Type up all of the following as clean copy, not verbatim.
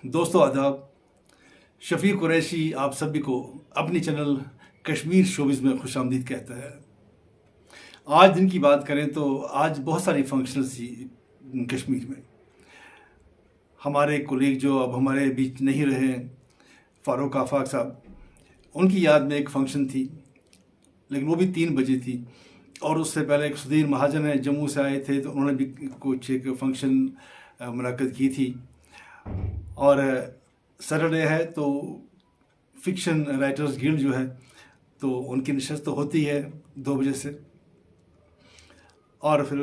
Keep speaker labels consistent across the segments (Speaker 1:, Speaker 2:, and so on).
Speaker 1: दोस्तों आदाब। शफीक कुरैशी आप सभी को अपनी चैनल कश्मीर शोबिज़ में खुशामदीद कहता है। आज दिन की बात करें तो आज बहुत सारी फंक्शंस थी कश्मीर में। हमारे कोलीग जो अब हमारे बीच नहीं रहे, फ़ारूक आफाक साहब, उनकी याद में एक फ़ंक्शन थी, लेकिन वो भी 3 बजे थी। और उससे पहले एक सुधीर महाजन है, जम्मू से आए थे, तो उन्होंने भी कुछ एक फंक्शन मुनक्कद की थी। और सैटरडे है तो फिक्शन राइटर्स गिल्ड जो है तो उनकी नशस्त तो होती है 2 बजे से। और फिर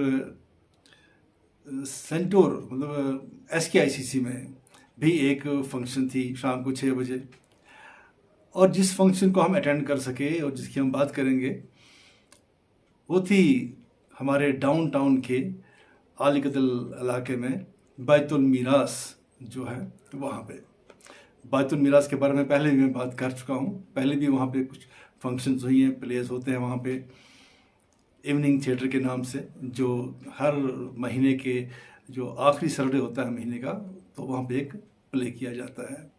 Speaker 1: सेंटोर मतलब SKICC में भी एक फंक्शन थी शाम को 6 बजे। और जिस फंक्शन को हम अटेंड कर सके और जिसकी हम बात करेंगे वो थी हमारे डाउनटाउन के आलिकदल इलाके में बैतुल मीरास जो है वहाँ पे। बैतुल मीरास के बारे में पहले भी मैं बात कर चुका हूँ। पहले भी वहाँ पे कुछ फंक्शंस हुई हैं, प्लेस होते हैं वहाँ पे इवनिंग थिएटर के नाम से, जो हर महीने के जो आखिरी सैटरडे होता है महीने का, तो वहाँ पे एक प्ले किया जाता है।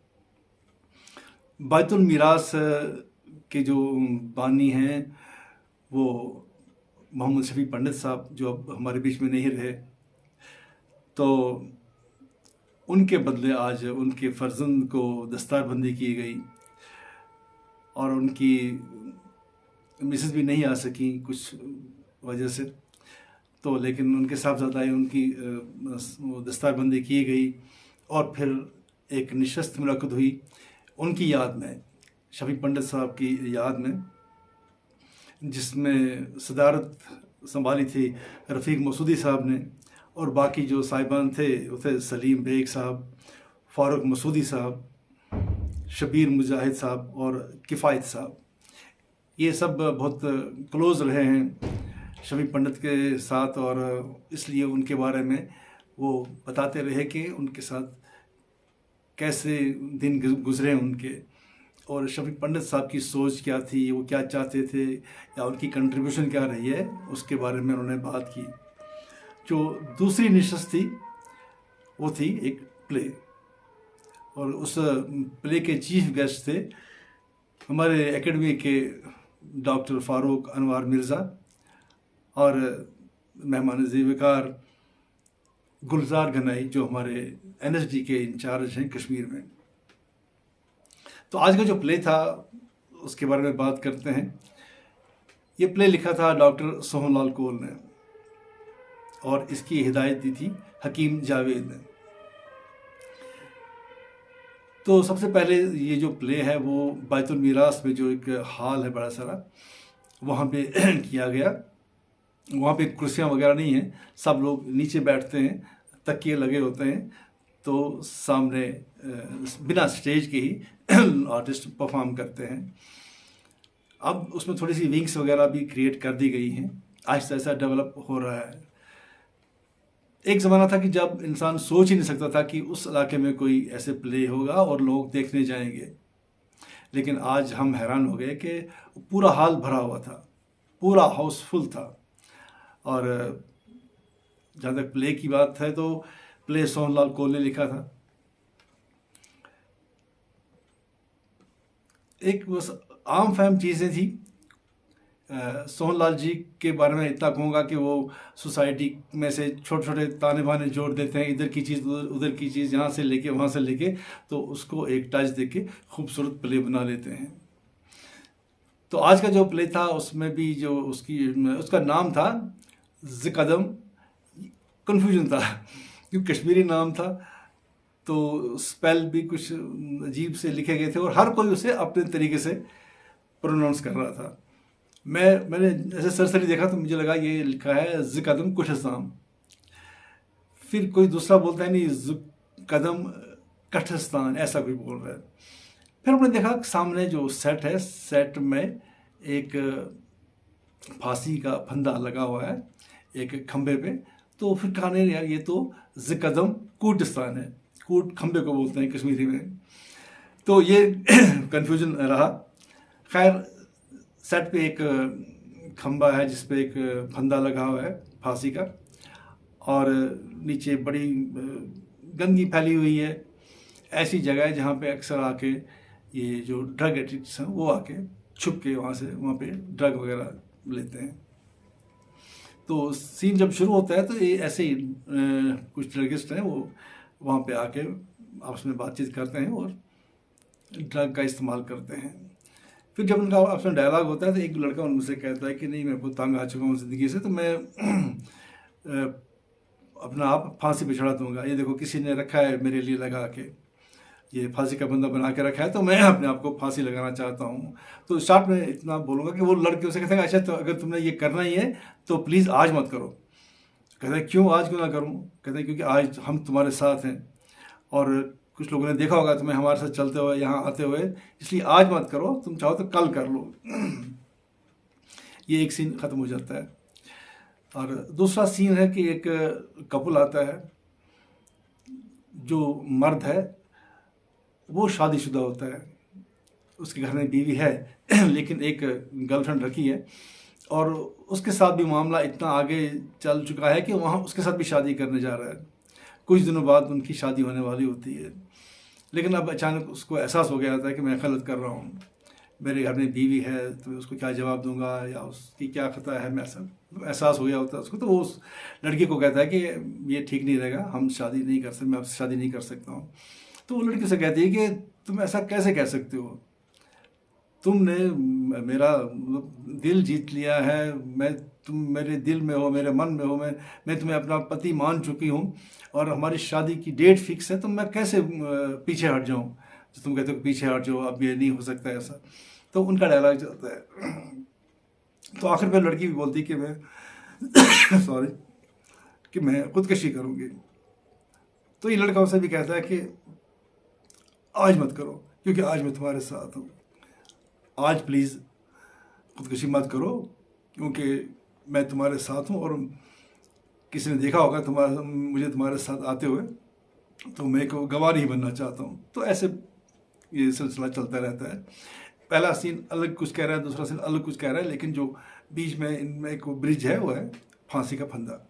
Speaker 1: बैतुल मीरास के जो बानी हैं वो मोहम्मद शफी पंडित साहब, जो अब हमारे बीच में नहीं रहे, तो उनके बदले आज उनके फर्जंद को दस्तारबंदी की गई। और उनकी मिसेस भी नहीं आ सकी कुछ वजह से, तो लेकिन उनके साहबजादाई उनकी दस्तारबंदी की गई। और फिर एक नशस्त मुलाकात हुई उनकी याद में, शफी पंडित साहब की याद में, जिसमें सदारत संभाली थी रफ़ीक मसूदी साहब ने। और बाकी जो साहिबान थे वो थे सलीम बेग साहब, फ़ारूक मसूदी साहब, शबीर मुजाहिद साहब और किफ़ायत साहब। ये सब बहुत क्लोज़ रहे हैं शफी पंडित के साथ, और इसलिए उनके बारे में वो बताते रहे कि उनके साथ कैसे दिन गुजरे उनके, और शफी पंडित साहब की सोच क्या थी, वो क्या चाहते थे या उनकी कंट्रीब्यूशन क्या रही है, उसके बारे में उन्होंने बात की। जो दूसरी नशस्त थी वो थी एक प्ले, और उस प्ले के चीफ गेस्ट थे हमारे एकेडमी के डॉक्टर फ़ारूक अनवार मिर्ज़ा और मेहमान ज़ीवकार गुलजार गनाई, जो हमारे NSD के इंचार्ज हैं कश्मीर में। तो आज का जो प्ले था उसके बारे में बात करते हैं। ये प्ले लिखा था डॉक्टर सोहनलाल कौल ने और इसकी हिदायत दी थी हकीम जावेद ने। तो सबसे पहले ये जो प्ले है वो बैतुल मीरास में जो एक हॉल है बड़ा सारा, वहाँ पे किया गया। वहाँ पे कुर्सियाँ वगैरह नहीं हैं, सब लोग नीचे बैठते हैं, तकिए लगे होते हैं, तो सामने बिना स्टेज के ही आर्टिस्ट परफॉर्म करते हैं। अब उसमें थोड़ी सी विंग्स वगैरह भी क्रिएट कर दी गई हैं, आहिस्ता आहिस्ता डेवलप हो रहा है। एक ज़माना था कि जब इंसान सोच ही नहीं सकता था कि उस इलाके में कोई ऐसे प्ले होगा और लोग देखने जाएंगे, लेकिन आज हम हैरान हो गए कि पूरा हॉल भरा हुआ था, पूरा हाउसफुल था। और जहाँ तक प्ले की बात है तो प्ले सोहनलाल कौल ने लिखा था। एक बस आम फहम चीज़ें थी। सोहनलाल जी के बारे में इतना कहूँगा कि वो सोसाइटी में से छोटे छोटे ताने बाने जोड़ देते हैं, इधर की चीज़ उधर की चीज़, यहाँ से लेके वहाँ से लेके, तो उसको एक टच दे के खूबसूरत प्ले बना लेते हैं। तो आज का जो प्ले था उसमें भी जो उसका नाम था ज़िकदम, कन्फ्यूजन था क्योंकि कश्मीरी नाम था, तो स्पेल भी कुछ अजीब से लिखे गए थे और हर कोई उसे अपने तरीके से प्रोनाउंस कर रहा था। मैंने ऐसे सरसरी देखा तो मुझे लगा ये लिखा है ज़िकदम कुठस्तान, फिर कोई दूसरा बोलता है नहीं ज़िकदम कठस्तान, ऐसा कोई बोल रहा है। फिर हमने देखा सामने जो सेट है, सेट में एक फांसी का फंदा लगा हुआ है एक खंबे पे, तो फिर कहा नहीं यार ये तो ज़िकदम कूटस्तान है, कूट खंबे को बोलते हैं कश्मीरी में, तो ये कन्फ्यूजन रहा। खैर सेट पे एक खंबा है जिस पे एक फंदा लगा हुआ है फांसी का, और नीचे बड़ी गंदगी फैली हुई है, ऐसी जगह है जहाँ पे अक्सर आके ये जो ड्रग एडिक्ट्स हैं वो आके छुप के वहाँ पे ड्रग वगैरह लेते हैं। तो सीन जब शुरू होता है तो ये ऐसे ही कुछ ड्रगिस्ट हैं, वो वहाँ पे आके आपस में बातचीत करते हैं और ड्रग का इस्तेमाल करते हैं। फिर जब उनका आपस में डायलॉग होता है तो एक लड़का उनसे कहता है कि नहीं, मैं बहुत तंग आ चुका हूँ ज़िंदगी से, तो मैं अपना आप फांसी पे चढ़ा दूंगा। ये देखो किसी ने रखा है मेरे लिए लगा के, ये फांसी का बंदा बना के रखा है, तो मैं अपने आप को फांसी लगाना चाहता हूँ। तो स्टार्ट में इतना बोलूँगा कि वो लड़के उसे कहते हैं अच्छा तो अगर तुमने ये करना ही है तो प्लीज़ आज मत करो। कहते हैं क्यों, आज क्यों ना करूँ? कहते हैं क्योंकि आज हम तुम्हारे साथ हैं और कुछ लोगों ने देखा होगा तुम्हें हमारे साथ चलते हुए, यहाँ आते हुए, इसलिए आज मत करो, तुम चाहो तो कल कर लो। ये एक सीन ख़त्म हो जाता है। और दूसरा सीन है कि एक कपल आता है, जो मर्द है वो शादीशुदा होता है, उसके घर में बीवी है लेकिन एक गर्लफ्रेंड रखी है, और उसके साथ भी मामला इतना आगे चल चुका है कि वहाँ उसके साथ भी शादी करने जा रहा है। कुछ दिनों बाद उनकी शादी होने वाली होती है, लेकिन अब अचानक उसको एहसास हो गया था कि मैं गलत कर रहा हूँ, मेरे घर में बीवी है तो उसको क्या जवाब दूंगा या उसकी क्या खतरा है, मैं ऐसा एहसास हो गया होता है उसको। तो वो उस लड़की को कहता है कि ये ठीक नहीं रहेगा, हम शादी नहीं कर सकते, मैं आपसे शादी नहीं कर सकता हूँ। तो वो लड़की से कहती है कि तुम ऐसा कैसे कह सकते हो, तुमने मेरा दिल जीत लिया है, तुम मेरे दिल में हो, मेरे मन में हो, मैं तुम्हें अपना पति मान चुकी हूँ और हमारी शादी की डेट फिक्स है, तो मैं कैसे पीछे हट जाऊँ? तो तुम कहते हो पीछे हट जाओ, अब ये नहीं हो सकता ऐसा। तो उनका डायलॉग चलता है। तो आखिर में लड़की भी बोलती कि मैं सॉरी कि मैं खुदकशी करूँगी। तो ये लड़का उसे भी कहता है कि आज मत करो, क्योंकि आज मैं तुम्हारे साथ हूँ, आज प्लीज़ खुदकशी मत करो, क्योंकि मैं तुम्हारे साथ हूँ और किसी ने देखा होगा मुझे तुम्हारे साथ आते हुए, तो मैं को गवाह नहीं बनना चाहता हूँ। तो ऐसे ये सिलसिला चलता रहता है। पहला सीन अलग कुछ कह रहा है, दूसरा सीन अलग कुछ कह रहा है, लेकिन जो बीच में इनमें एक ब्रिज है वो है फांसी का फंदा।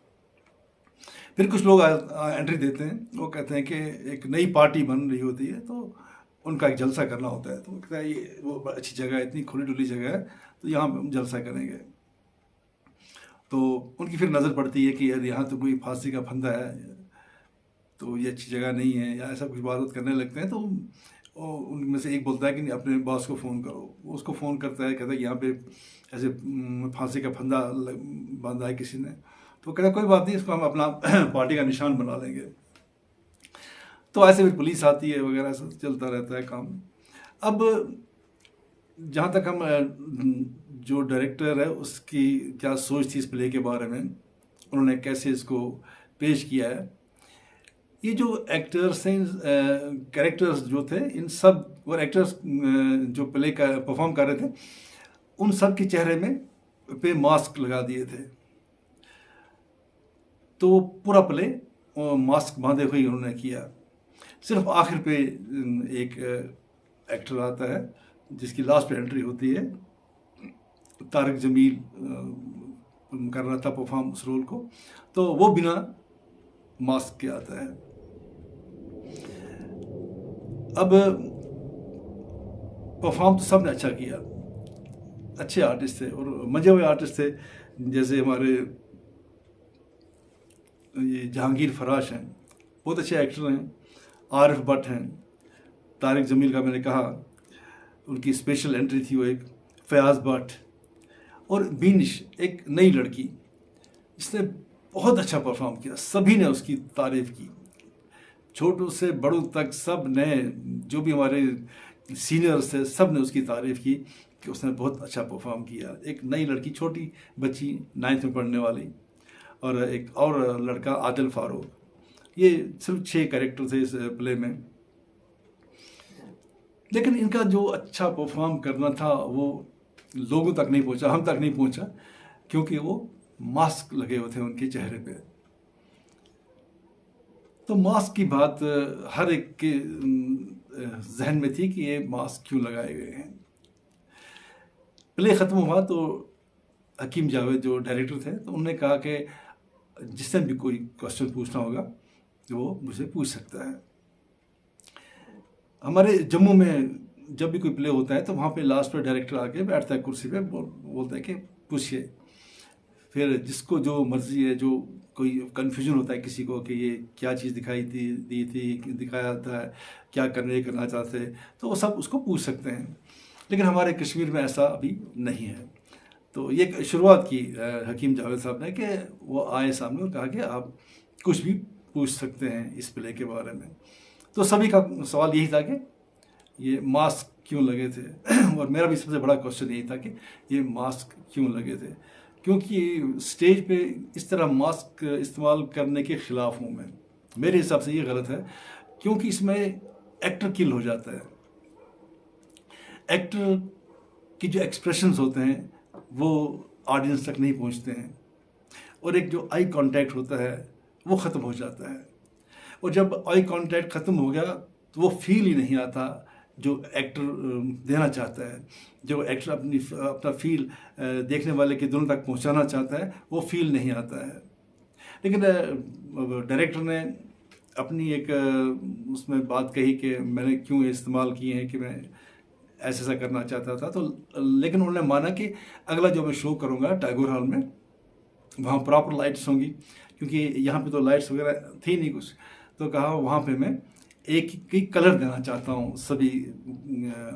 Speaker 1: फिर कुछ लोग एंट्री देते हैं, वो कहते हैं कि एक नई पार्टी बन रही होती है, तो उनका एक जलसा करना होता है। तो वो कहता है ये वो अच्छी जगह है, इतनी खुली डुली जगह है, तो यहाँ पे हम जलसा करेंगे। तो उनकी फिर नज़र पड़ती है कि यार यहाँ तो कोई फांसी का फंदा है, तो ये अच्छी जगह नहीं है, या ऐसा कुछ बात करने लगते हैं। तो उनमें से एक बोलता है कि अपने बॉस को फ़ोन करो। वो उसको फ़ोन करता है, कहता है कि यहाँ पे ऐसे फांसी का फंदा बांधा है किसी ने। तो कहता है कोई बात नहीं, इसको हम अपना पार्टी का निशान बना लेंगे। तो ऐसे फिर पुलिस आती है वगैरह, सब चलता रहता है काम। अब जहाँ तक हम जो डायरेक्टर है उसकी क्या सोच थी इस प्ले के बारे में, उन्होंने कैसे इसको पेश किया है, ये जो एक्टर्स हैं, कैरेक्टर्स जो थे, इन सब और एक्टर्स जो प्ले का परफॉर्म कर रहे थे, उन सब के चेहरे में पे मास्क लगा दिए थे। तो पूरा प्ले मास्क बांधे हुए उन्होंने किया। सिर्फ आखिर पे एक एक्टर आता है जिसकी लास्ट पे एंट्री होती है, तारिक जमील कर रहा था परफॉर्म उस रोल को, तो वो बिना मास्क के आता है। अब परफॉर्म तो सबने अच्छा किया, अच्छे आर्टिस्ट थे और मजे हुए आर्टिस्ट थे, जैसे हमारे ये जहांगीर फराश हैं, बहुत अच्छे एक्टर हैं, आरिफ भट्ट हैं, तारिक जमील का मैंने कहा, उनकी स्पेशल एंट्री थी वो एक, फयाज भट्ट, और बीनिश एक नई लड़की जिसने बहुत अच्छा परफॉर्म किया। सभी ने उसकी तारीफ़ की, छोटों से बड़ों तक सब ने, जो भी हमारे सीनियर्स थे, सब ने उसकी तारीफ़ की कि उसने बहुत अच्छा परफॉर्म किया। एक नई लड़की, छोटी बच्ची 9th में पढ़ने वाली, और एक और लड़का आदिल फारूक। ये सिर्फ 6 कैरेक्टर थे इस प्ले में, लेकिन इनका जो अच्छा परफॉर्म करना था वो लोगों तक नहीं पहुंचा, हम तक नहीं पहुंचा, क्योंकि वो मास्क लगे हुए थे उनके चेहरे पे। तो मास्क की बात हर एक के जहन में थी कि ये मास्क क्यों लगाए गए हैं। प्ले ख़त्म हुआ तो हकीम जावेद जो डायरेक्टर थे, तो उन्होंने कहा कि जिससे भी कोई क्वेश्चन पूछना होगा तो वो मुझे पूछ सकता है। हमारे जम्मू में जब भी कोई प्ले होता है तो वहाँ पे लास्ट पे डायरेक्टर आके बैठता है कुर्सी पे, बोलता है कि पूछिए। फिर जिसको जो मर्जी है, जो कोई कन्फ्यूजन होता है किसी को कि ये क्या चीज़ दी थी, दिखाया था, क्या करना चाहते, तो वो सब उसको पूछ सकते हैं। लेकिन हमारे कश्मीर में ऐसा अभी नहीं है। तो ये एक शुरुआत की हकीम जावेद साहब ने कि वो आए सामने और कहा कि आप कुछ भी पूछ सकते हैं इस प्ले के बारे में। तो सभी का सवाल यही था कि ये मास्क क्यों लगे थे और मेरा भी सबसे बड़ा क्वेश्चन यही था कि ये मास्क क्यों लगे थे, क्योंकि स्टेज पे इस तरह मास्क इस्तेमाल करने के ख़िलाफ़ हूँ मैं। मेरे हिसाब से ये गलत है, क्योंकि इसमें एक्टर किल हो जाता है। एक्टर की जो एक्सप्रेशंस होते हैं वो ऑडियंस तक नहीं पहुंचते हैं, और एक जो आई कांटेक्ट होता है वो ख़त्म हो जाता है। और जब आई कांटेक्ट ख़त्म हो गया तो वो फील ही नहीं आता जो एक्टर देना चाहता है। जो एक्टर अपना फील देखने वाले के दिलों तक पहुंचाना चाहता है, वो फील नहीं आता है। लेकिन डायरेक्टर ने अपनी एक उसमें बात कही कि मैंने क्यों ये इस्तेमाल किए हैं कि मैं ऐसा करना चाहता था। तो लेकिन उन्होंने माना कि अगला जो मैं शो करूँगा टैगोर हॉल में, वहाँ प्रॉपर लाइट्स होंगी, क्योंकि यहाँ पे तो लाइट्स वगैरह थी नहीं कुछ। तो कहा वहाँ पे मैं एक ही कलर देना चाहता हूँ सभी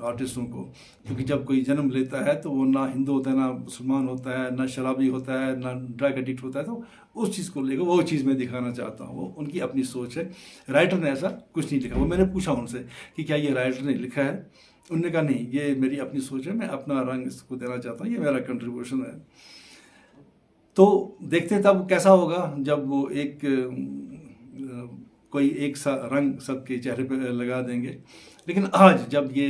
Speaker 1: आर्टिस्टों को, क्योंकि जब कोई जन्म लेता है तो वो ना हिंदू होता है, ना मुसलमान होता है, ना शराबी होता है, ना ड्रग एडिक्ट होता है। तो उस चीज़ को लेकर वो चीज़ मैं दिखाना चाहता हूँ। वो उनकी अपनी सोच है, राइटर ने ऐसा कुछ नहीं लिखा। वो मैंने पूछा उनसे कि क्या ये राइटर ने लिखा है, उन्होंने कहा नहीं, ये मेरी अपनी सोच है, मैं अपना रंग इसको देना चाहता हूँ, ये मेरा कंट्रीब्यूशन है। तो देखते हैं तब कैसा होगा जब वो कोई एक सा रंग सबके चेहरे पे लगा देंगे। लेकिन आज जब ये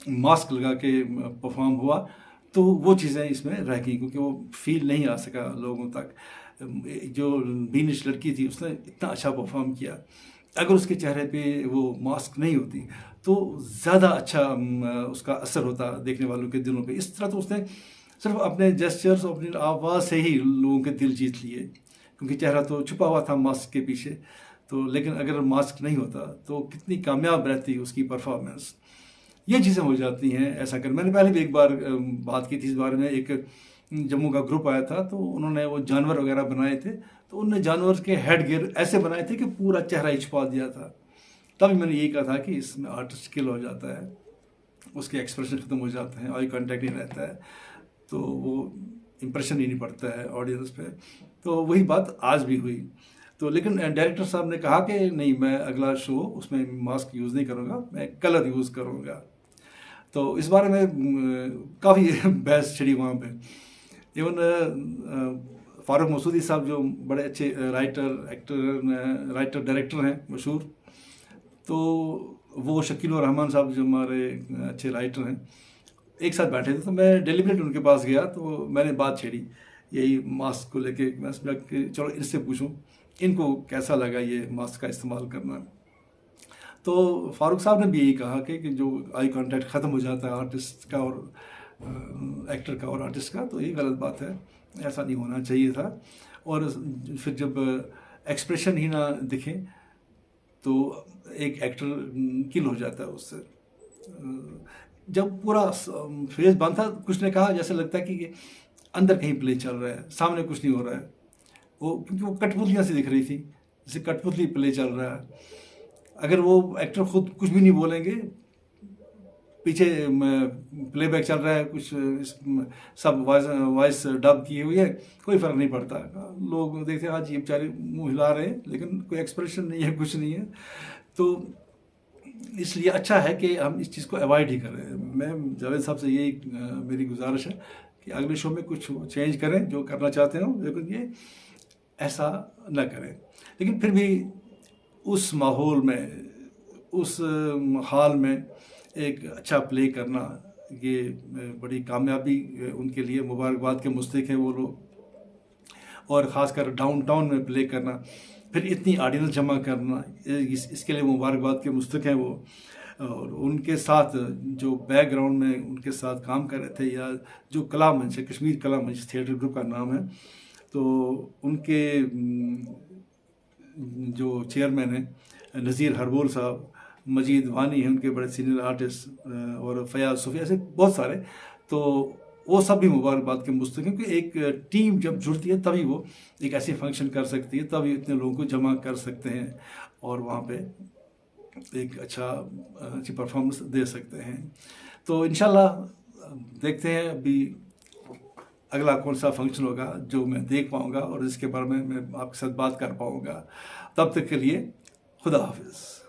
Speaker 1: मास्क लगा के परफॉर्म हुआ तो वो चीज़ें इसमें रह गई, क्योंकि वो फील नहीं आ सका लोगों तक। जो बीनिश लड़की थी उसने इतना अच्छा परफॉर्म किया, अगर उसके चेहरे पे वो मास्क नहीं होती तो ज़्यादा अच्छा उसका असर होता देखने वालों के दिलों पे। इस तरह तो उसने सिर्फ अपने जेस्चर्स और अपनी आवाज़ से ही लोगों के दिल जीत लिए, क्योंकि चेहरा तो छुपा हुआ था मास्क के पीछे। तो लेकिन अगर मास्क नहीं होता तो कितनी कामयाब रहती उसकी परफॉर्मेंस। ये चीज़ें हो जाती हैं ऐसा कर। मैंने पहले भी एक बार बात की थी इस बारे में। एक जम्मू का ग्रुप आया था तो उन्होंने वो जानवर वगैरह बनाए थे, तो उन्होंने जानवर के हेड गियर ऐसे बनाए थे कि पूरा चेहरा ही छुपा दिया था। तभी मैंने यही कहा था कि इसमें आर्टिस्ट किल हो जाता है, उसके एक्सप्रेशन ख़त्म हो जाते हैं, आई कांटेक्ट नहीं रहता है, तो वो इम्प्रेशन ही नहीं पड़ता है ऑडियंस पे। तो वही बात आज भी हुई। तो लेकिन डायरेक्टर साहब ने कहा कि नहीं, मैं अगला शो उसमें मास्क यूज़ नहीं करूँगा, मैं कलर यूज़ करूँगा। तो इस बारे में काफ़ी बहस छिड़ी वहाँ पे। इवन फारूक मसूदी साहब जो बड़े अच्छे राइटर डायरेक्टर हैं मशहूर, तो वो शकील और रहमान साहब जो हमारे अच्छे राइटर हैं, एक साथ बैठे थे। तो मैं डेलिबरेट उनके पास गया तो मैंने बात छेड़ी यही मास्क को लेके। मैं सोचा कि चलो इनसे पूछूं इनको कैसा लगा ये मास्क का इस्तेमाल करना। तो फारूक साहब ने भी यही कहा कि जो आई कांटेक्ट ख़त्म हो जाता है आर्टिस्ट का और एक्टर का और आर्टिस्ट का, तो ये गलत बात है, ऐसा नहीं होना चाहिए था। और फिर जब एक्सप्रेशन ही ना दिखे तो एक एक्टर किल हो जाता है उससे। जब पूरा फेस बंद था, कुछ ने कहा जैसे लगता है कि अंदर कहीं प्ले चल रहा है, सामने कुछ नहीं हो रहा है। वो क्योंकि वो कठपुतलियाँ सी दिख रही थी, जैसे कठपुतली प्ले चल रहा है। अगर वो एक्टर खुद कुछ भी नहीं बोलेंगे, पीछे प्लेबैक चल रहा है, कुछ सब वॉइस डब की हुई है, कोई फ़र्क नहीं पड़ता। लोग देखते हैं आज ये बेचारे मुँह हिला रहे हैं लेकिन कोई एक्सप्रेशन नहीं है, कुछ नहीं है। तो इसलिए अच्छा है कि हम इस चीज़ को अवॉइड ही करें। मैं जावेद साहब से यही मेरी गुजारिश है कि अगले शो में कुछ चेंज करें, जो करना चाहते हो, लेकिन ये ऐसा न करें। लेकिन फिर भी उस माहौल में, उस हाल में एक अच्छा प्ले करना, ये बड़ी कामयाबी उनके लिए, मुबारकबाद के मुस्तहिक हैं वो लोग। और ख़ासकर डाउनटाउन में प्ले करना, फिर इतनी ऑडियंस जमा करना, इसके लिए मुबारकबाद के मुस्तहिक हैं वो। और उनके साथ जो बैकग्राउंड में उनके साथ काम कर रहे थे, या जो कला मंच है, कश्मीर कला मंच थिएटर ग्रुप का नाम है, तो उनके जो चेयरमैन हैं नज़ीर हरबोल साहब, मजीद वानी हैं उनके बड़े सीनियर आर्टिस्ट, और फयाज सूफी, ऐसे बहुत सारे। तो वो सब भी मुबारकबाद के मुस्तहिक हैं, क्योंकि एक टीम जब जुड़ती है तभी वो एक ऐसी फंक्शन कर सकती है, तभी इतने लोगों को जमा कर सकते हैं और वहाँ पे एक अच्छी परफॉर्मेंस दे सकते हैं। तो इंशाल्लाह देखते हैं अभी अगला कौन सा फंक्शन होगा जो मैं देख पाऊँगा और इसके बारे में मैं आपके साथ बात कर पाऊँगा। तब तक के लिए खुदा हाफिज़।